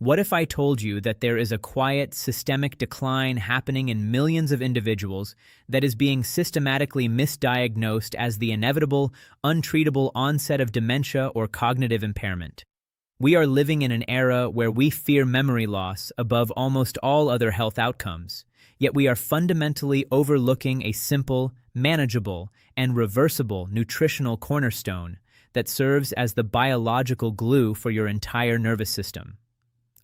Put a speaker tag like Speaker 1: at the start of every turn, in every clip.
Speaker 1: What if I told you that there is a quiet, systemic decline happening in millions of individuals that is being systematically misdiagnosed as the inevitable, untreatable onset of dementia or cognitive impairment? We are living in an era where we fear memory loss above almost all other health outcomes, yet we are fundamentally overlooking a simple, manageable, and reversible nutritional cornerstone that serves as the biological glue for your entire nervous system.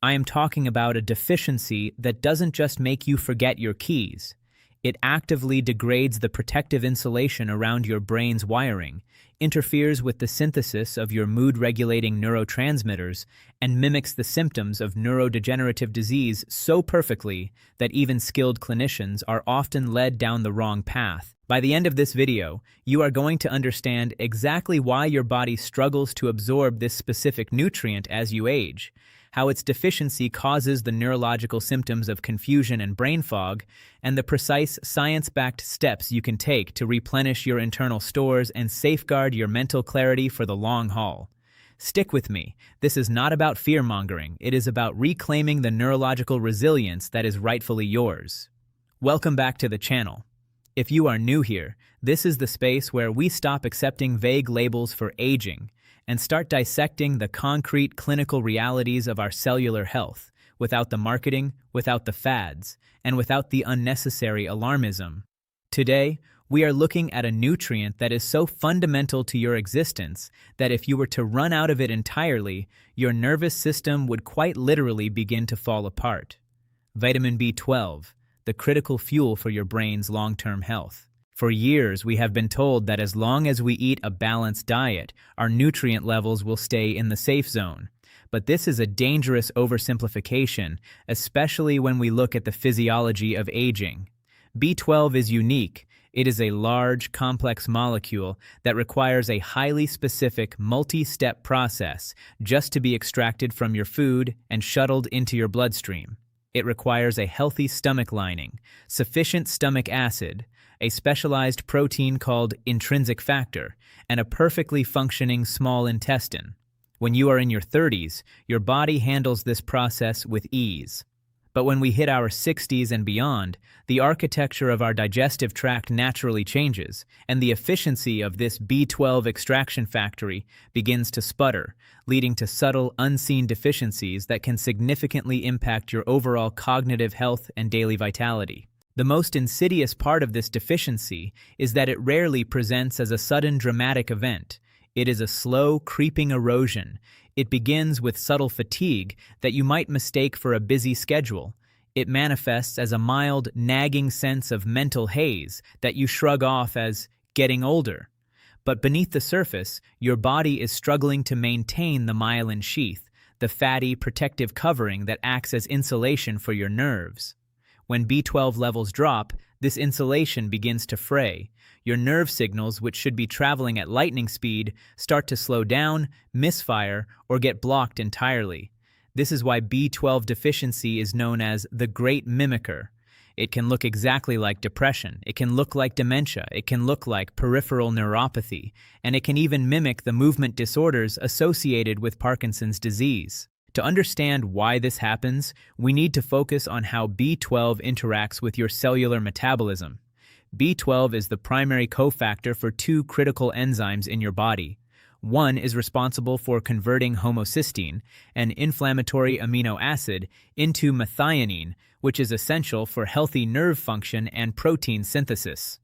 Speaker 1: I am talking about a deficiency that doesn't just make you forget your keys. It actively degrades the protective insulation around your brain's wiring, interferes with the synthesis of your mood-regulating neurotransmitters, and mimics the symptoms of neurodegenerative disease so perfectly that even skilled clinicians are often led down the wrong path. By the end of this video, you are going to understand exactly why your body struggles to absorb this specific nutrient as you age, how its deficiency causes the neurological symptoms of confusion and brain fog, and the precise science-backed steps you can take to replenish your internal stores and safeguard your mental clarity for the long haul. Stick with me. This is not about fear-mongering. It is about reclaiming the neurological resilience that is rightfully yours. Welcome back to the channel. If you are new here, this is the space where we stop accepting vague labels for aging and start dissecting the concrete clinical realities of our cellular health, without the marketing, without the fads, and without the unnecessary alarmism. Today, we are looking at a nutrient that is so fundamental to your existence that if you were to run out of it entirely, your nervous system would quite literally begin to fall apart. Vitamin B12, the critical fuel for your brain's long-term health. For years, we have been told that as long as we eat a balanced diet, our nutrient levels will stay in the safe zone. But this is a dangerous oversimplification, especially when we look at the physiology of aging. B12 is unique. It is a large, complex molecule that requires a highly specific, multi-step process just to be extracted from your food and shuttled into your bloodstream. It requires a healthy stomach lining, sufficient stomach acid, a specialized protein called intrinsic factor, and a perfectly functioning small intestine. When you are in your 30s, your body handles this process with ease. But when we hit our 60s and beyond, the architecture of our digestive tract naturally changes, and the efficiency of this B12 extraction factory begins to sputter, leading to subtle, unseen deficiencies that can significantly impact your overall cognitive health and daily vitality. The most insidious part of this deficiency is that it rarely presents as a sudden dramatic event. It is a slow, creeping erosion. It begins with subtle fatigue that you might mistake for a busy schedule. It manifests as a mild, nagging sense of mental haze that you shrug off as getting older. But beneath the surface, your body is struggling to maintain the myelin sheath, the fatty, protective covering that acts as insulation for your nerves. When B12 levels drop, this insulation begins to fray. Your nerve signals, which should be traveling at lightning speed, start to slow down, misfire, or get blocked entirely. This is why B12 deficiency is known as the Great Mimicker. It can look exactly like depression, it can look like dementia, it can look like peripheral neuropathy, and it can even mimic the movement disorders associated with Parkinson's disease. To understand why this happens, we need to focus on how B12 interacts with your cellular metabolism. B12 is the primary cofactor for two critical enzymes in your body. One is responsible for converting homocysteine, an inflammatory amino acid, into methionine, which is essential for healthy nerve function and protein synthesis.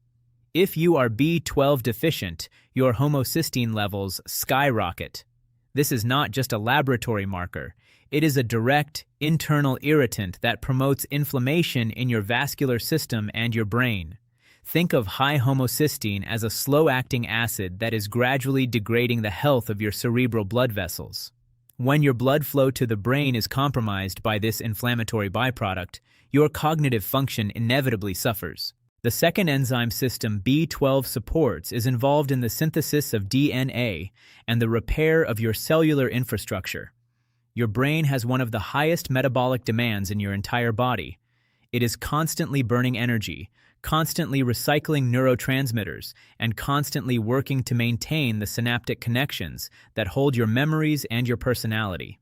Speaker 1: If you are B12 deficient, your homocysteine levels skyrocket. This is not just a laboratory marker. It is a direct, internal irritant that promotes inflammation in your vascular system and your brain. Think of high homocysteine as a slow-acting acid that is gradually degrading the health of your cerebral blood vessels. When your blood flow to the brain is compromised by this inflammatory byproduct, your cognitive function inevitably suffers. The second enzyme system B12 supports is involved in the synthesis of DNA and the repair of your cellular infrastructure. Your brain has one of the highest metabolic demands in your entire body. It is constantly burning energy, constantly recycling neurotransmitters, and constantly working to maintain the synaptic connections that hold your memories and your personality.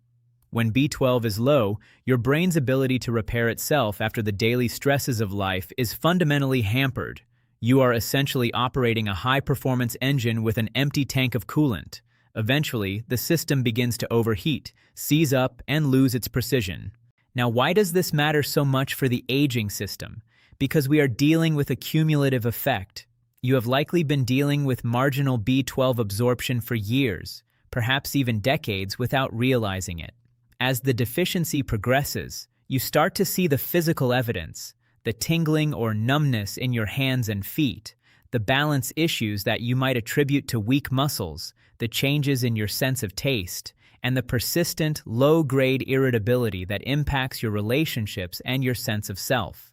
Speaker 1: When B12 is low, your brain's ability to repair itself after the daily stresses of life is fundamentally hampered. You are essentially operating a high-performance engine with an empty tank of coolant. Eventually, the system begins to overheat, seize up, and lose its precision. Now, why does this matter so much for the aging system? Because we are dealing with a cumulative effect. You have likely been dealing with marginal B12 absorption for years, perhaps even decades, without realizing it. As the deficiency progresses, you start to see the physical evidence, the tingling or numbness in your hands and feet, the balance issues that you might attribute to weak muscles, the changes in your sense of taste, and the persistent, low-grade irritability that impacts your relationships and your sense of self.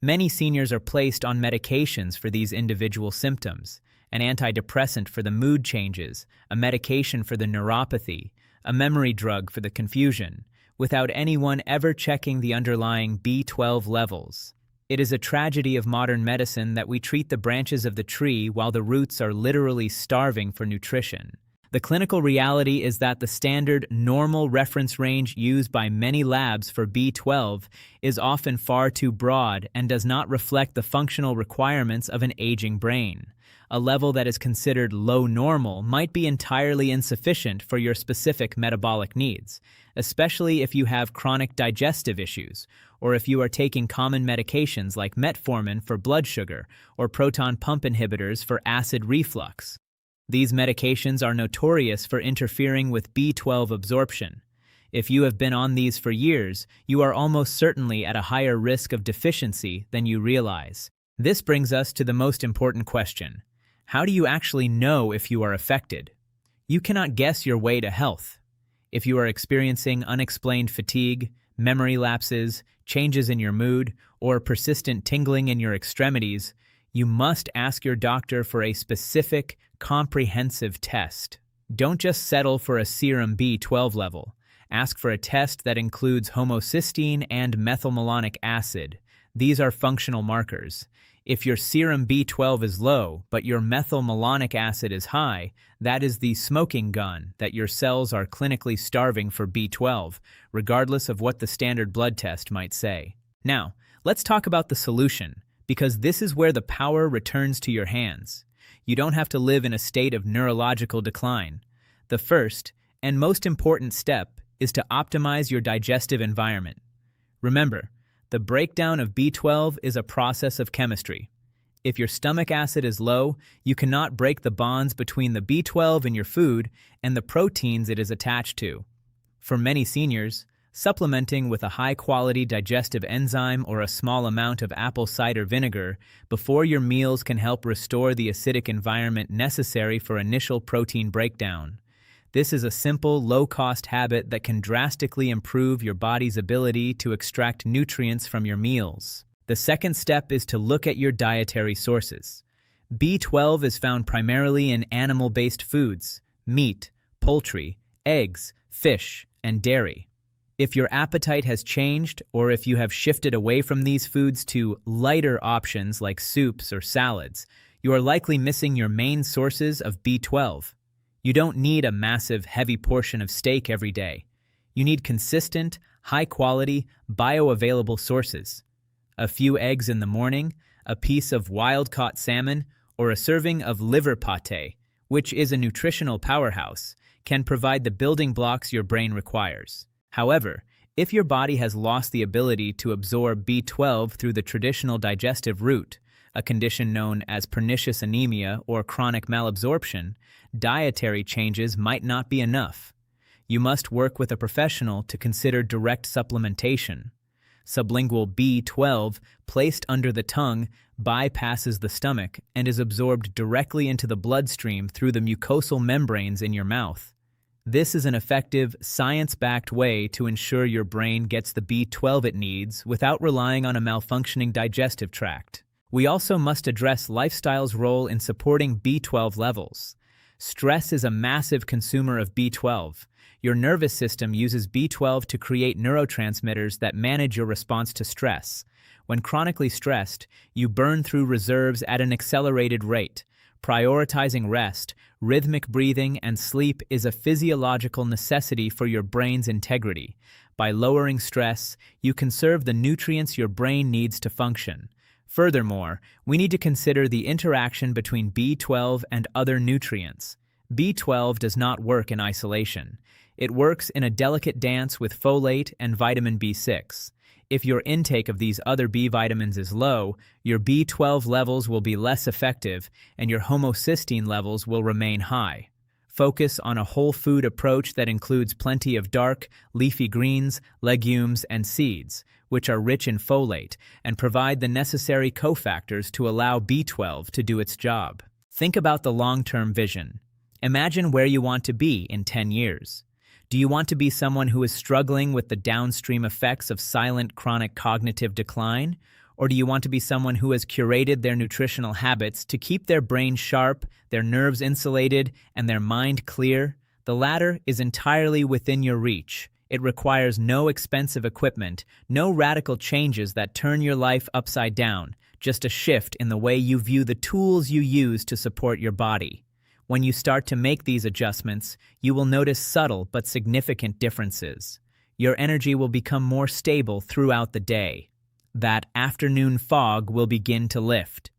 Speaker 1: Many seniors are placed on medications for these individual symptoms: an antidepressant for the mood changes, a medication for the neuropathy, a memory drug for the confusion, without anyone ever checking the underlying B12 levels. It is a tragedy of modern medicine that we treat the branches of the tree while the roots are literally starving for nutrition. The clinical reality is that the standard, normal reference range used by many labs for B12 is often far too broad and does not reflect the functional requirements of an aging brain. A level that is considered low normal might be entirely insufficient for your specific metabolic needs, especially if you have chronic digestive issues, or if you are taking common medications like metformin for blood sugar or proton pump inhibitors for acid reflux. These medications are notorious for interfering with B12 absorption. If you have been on these for years, you are almost certainly at a higher risk of deficiency than you realize. This brings us to the most important question. How do you actually know if you are affected? You cannot guess your way to health. If you are experiencing unexplained fatigue, memory lapses, changes in your mood, or persistent tingling in your extremities, you must ask your doctor for a specific, comprehensive test. Don't just settle for a serum B12 level. Ask for a test that includes homocysteine and methylmalonic acid. These are functional markers. If your serum B12 is low, but your methylmalonic acid is high, that is the smoking gun that your cells are clinically starving for B12, regardless of what the standard blood test might say. Now, let's talk about the solution, because this is where the power returns to your hands. You don't have to live in a state of neurological decline. The first, and most important step, is to optimize your digestive environment. Remember, the breakdown of B12 is a process of chemistry. If your stomach acid is low, you cannot break the bonds between the B12 in your food and the proteins it is attached to. For many seniors, supplementing with a high-quality digestive enzyme or a small amount of apple cider vinegar before your meals can help restore the acidic environment necessary for initial protein breakdown. This is a simple, low-cost habit that can drastically improve your body's ability to extract nutrients from your meals. The second step is to look at your dietary sources. B12 is found primarily in animal-based foods: meat, poultry, eggs, fish, and dairy. If your appetite has changed, or if you have shifted away from these foods to lighter options like soups or salads, you are likely missing your main sources of B12. You don't need a massive, heavy portion of steak every day. You need consistent, high-quality, bioavailable sources. A few eggs in the morning, a piece of wild-caught salmon, or a serving of liver pate, which is a nutritional powerhouse, can provide the building blocks your brain requires. However, if your body has lost the ability to absorb B12 through the traditional digestive route, a condition known as pernicious anemia or chronic malabsorption, dietary changes might not be enough. You must work with a professional to consider direct supplementation. Sublingual B12, placed under the tongue, bypasses the stomach and is absorbed directly into the bloodstream through the mucosal membranes in your mouth. This is an effective, science-backed way to ensure your brain gets the B12 it needs without relying on a malfunctioning digestive tract. We also must address lifestyle's role in supporting B12 levels. Stress is a massive consumer of B12. Your nervous system uses B12 to create neurotransmitters that manage your response to stress. When chronically stressed, you burn through reserves at an accelerated rate, Prioritizing rest, rhythmic breathing, and sleep is a physiological necessity for your brain's integrity. By lowering stress, you conserve the nutrients your brain needs to function. Furthermore, we need to consider the interaction between B12 and other nutrients. B12 does not work in isolation. It works in a delicate dance with folate and vitamin B6. If your intake of these other B vitamins is low, your B12 levels will be less effective and your homocysteine levels will remain high. Focus on a whole food approach that includes plenty of dark, leafy greens, legumes, and seeds, which are rich in folate and provide the necessary cofactors to allow B12 to do its job. Think about the long-term vision. Imagine where you want to be in 10 years. Do you want to be someone who is struggling with the downstream effects of silent chronic cognitive decline? Or do you want to be someone who has curated their nutritional habits to keep their brain sharp, their nerves insulated, and their mind clear? The latter is entirely within your reach. It requires no expensive equipment, no radical changes that turn your life upside down, just a shift in the way you view the tools you use to support your body. When you start to make these adjustments, you will notice subtle but significant differences. Your energy will become more stable throughout the day. That afternoon fog will begin to lift.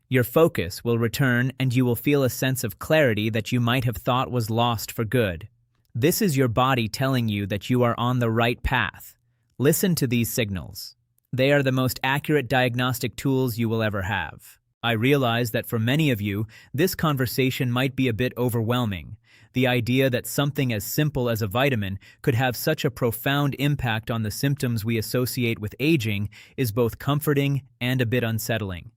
Speaker 1: Your focus will return and you will feel a sense of clarity that you might have thought was lost for good. This is your body telling you that you are on the right path. Listen to these signals. They are the most accurate diagnostic tools you will ever have. I realize that for many of you, this conversation might be a bit overwhelming. The idea that something as simple as a vitamin could have such a profound impact on the symptoms we associate with aging is both comforting and a bit unsettling.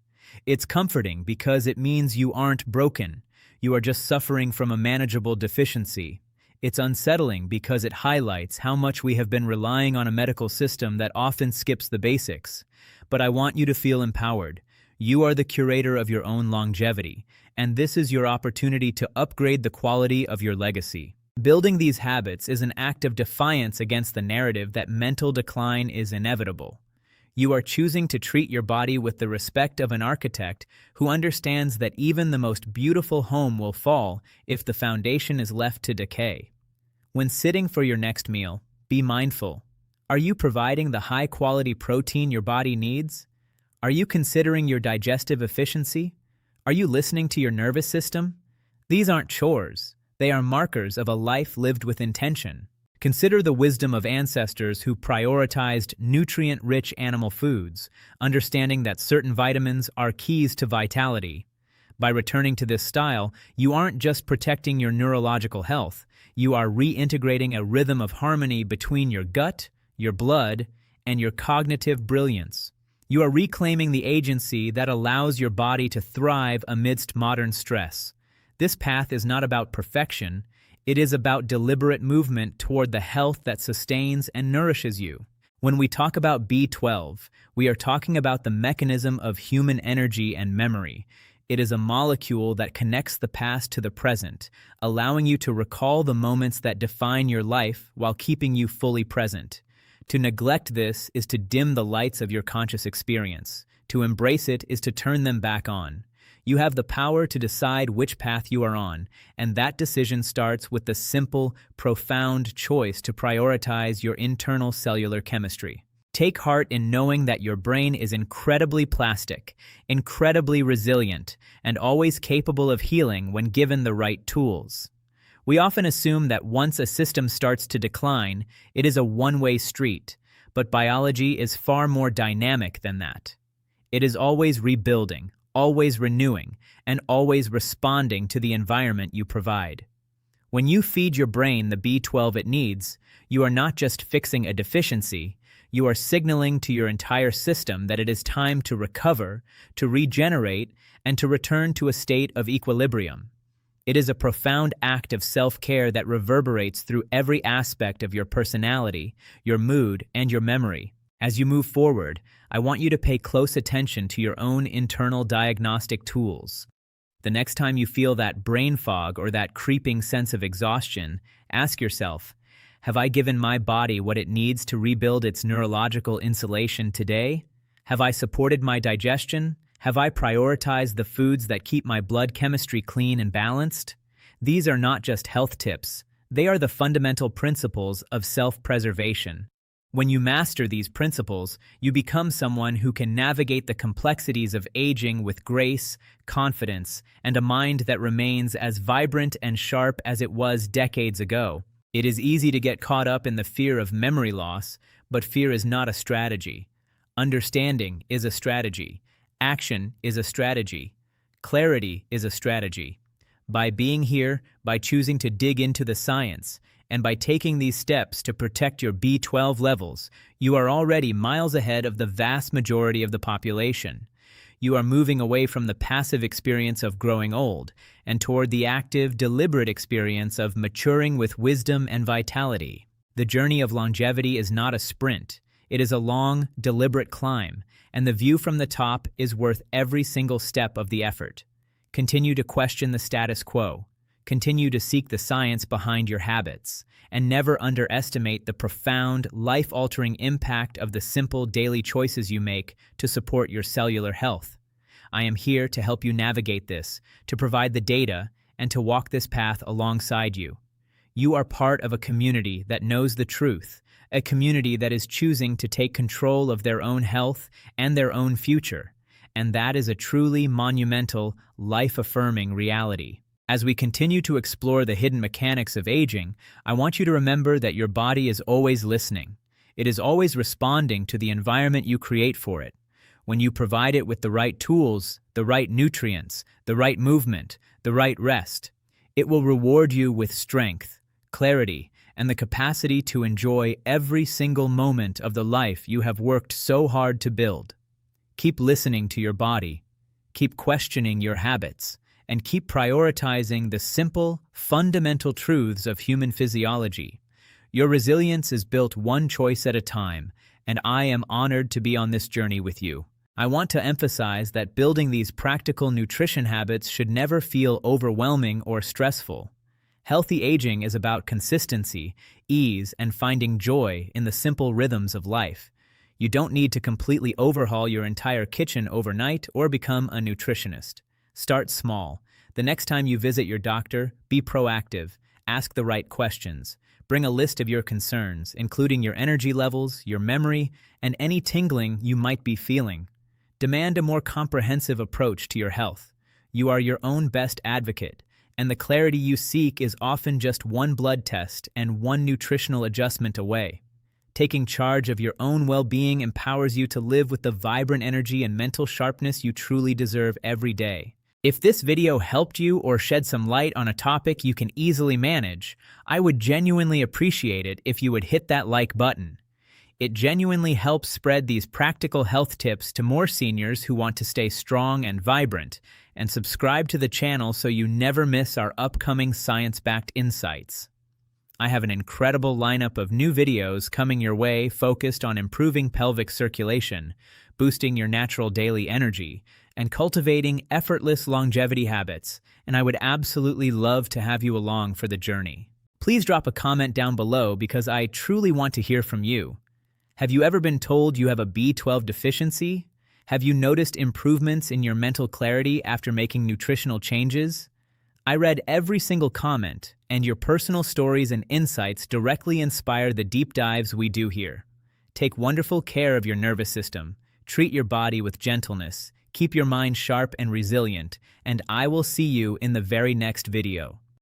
Speaker 1: It's comforting because it means you aren't broken. You are just suffering from a manageable deficiency. It's unsettling because it highlights how much we have been relying on a medical system that often skips the basics. But I want you to feel empowered. You are the curator of your own longevity, and this is your opportunity to upgrade the quality of your legacy. Building these habits is an act of defiance against the narrative that mental decline is inevitable. You are choosing to treat your body with the respect of an architect who understands that even the most beautiful home will fall if the foundation is left to decay. When sitting for your next meal, be mindful. Are you providing the high-quality protein your body needs? Are you considering your digestive efficiency? Are you listening to your nervous system? These aren't chores. They are markers of a life lived with intention. Consider the wisdom of ancestors who prioritized nutrient-rich animal foods, understanding that certain vitamins are keys to vitality. By returning to this style, you aren't just protecting your neurological health, you are reintegrating a rhythm of harmony between your gut, your blood, and your cognitive brilliance. You are reclaiming the agency that allows your body to thrive amidst modern stress. This path is not about perfection, it is about deliberate movement toward the health that sustains and nourishes you. When we talk about B12, we are talking about the mechanism of human energy and memory. It is a molecule that connects the past to the present, allowing you to recall the moments that define your life while keeping you fully present. To neglect this is to dim the lights of your conscious experience. To embrace it is to turn them back on. You have the power to decide which path you are on, and that decision starts with the simple, profound choice to prioritize your internal cellular chemistry. Take heart in knowing that your brain is incredibly plastic, incredibly resilient, and always capable of healing when given the right tools. We often assume that once a system starts to decline, it is a one-way street, but biology is far more dynamic than that. It is always rebuilding, always renewing, and always responding to the environment you provide. When you feed your brain the B12 it needs, you are not just fixing a deficiency, you are signaling to your entire system that it is time to recover, to regenerate, and to return to a state of equilibrium. It is a profound act of self-care that reverberates through every aspect of your personality, your mood, and your memory. As you move forward, I want you to pay close attention to your own internal diagnostic tools. The next time you feel that brain fog or that creeping sense of exhaustion, ask yourself, have I given my body what it needs to rebuild its neurological insulation today? Have I supported my digestion? Have I prioritized the foods that keep my blood chemistry clean and balanced? These are not just health tips. They are the fundamental principles of self-preservation. When you master these principles, you become someone who can navigate the complexities of aging with grace, confidence, and a mind that remains as vibrant and sharp as it was decades ago. It is easy to get caught up in the fear of memory loss, but fear is not a strategy. Understanding is a strategy. Action is a strategy. Clarity is a strategy. By being here, by choosing to dig into the science, and by taking these steps to protect your B12 levels, you are already miles ahead of the vast majority of the population. You are moving away from the passive experience of growing old and toward the active, deliberate experience of maturing with wisdom and vitality. The journey of longevity is not a sprint. It is a long, deliberate climb, and the view from the top is worth every single step of the effort. Continue to question the status quo. Continue to seek the science behind your habits, and never underestimate the profound, life-altering impact of the simple daily choices you make to support your cellular health. I am here to help you navigate this, to provide the data, and to walk this path alongside you. You are part of a community that knows the truth, a community that is choosing to take control of their own health and their own future, and that is a truly monumental, life-affirming reality. As we continue to explore the hidden mechanics of aging, I want you to remember that your body is always listening. It is always responding to the environment you create for it. When you provide it with the right tools, the right nutrients, the right movement, the right rest, it will reward you with strength, clarity, and the capacity to enjoy every single moment of the life you have worked so hard to build. Keep listening to your body. Keep questioning your habits. And keep prioritizing the simple, fundamental truths of human physiology. Your resilience is built one choice at a time, and I am honored to be on this journey with you. I want to emphasize that building these practical nutrition habits should never feel overwhelming or stressful. Healthy aging is about consistency, ease, and finding joy in the simple rhythms of life. You don't need to completely overhaul your entire kitchen overnight or become a nutritionist. Start small. The next time you visit your doctor, be proactive. Ask the right questions. Bring a list of your concerns, including your energy levels, your memory, and any tingling you might be feeling. Demand a more comprehensive approach to your health. You are your own best advocate, and the clarity you seek is often just one blood test and one nutritional adjustment away. Taking charge of your own well-being empowers you to live with the vibrant energy and mental sharpness you truly deserve every day. If this video helped you or shed some light on a topic you can easily manage, I would genuinely appreciate it if you would hit that like button. It genuinely helps spread these practical health tips to more seniors who want to stay strong and vibrant, and subscribe to the channel so you never miss our upcoming science-backed insights. I have an incredible lineup of new videos coming your way focused on improving pelvic circulation, boosting your natural daily energy, and cultivating effortless longevity habits, and I would absolutely love to have you along for the journey. Please drop a comment down below because I truly want to hear from you. Have you ever been told you have a B12 deficiency? Have you noticed improvements in your mental clarity after making nutritional changes? I read every single comment, and your personal stories and insights directly inspire the deep dives we do here. Take wonderful care of your nervous system, treat your body with gentleness, keep your mind sharp and resilient, and I will see you in the very next video.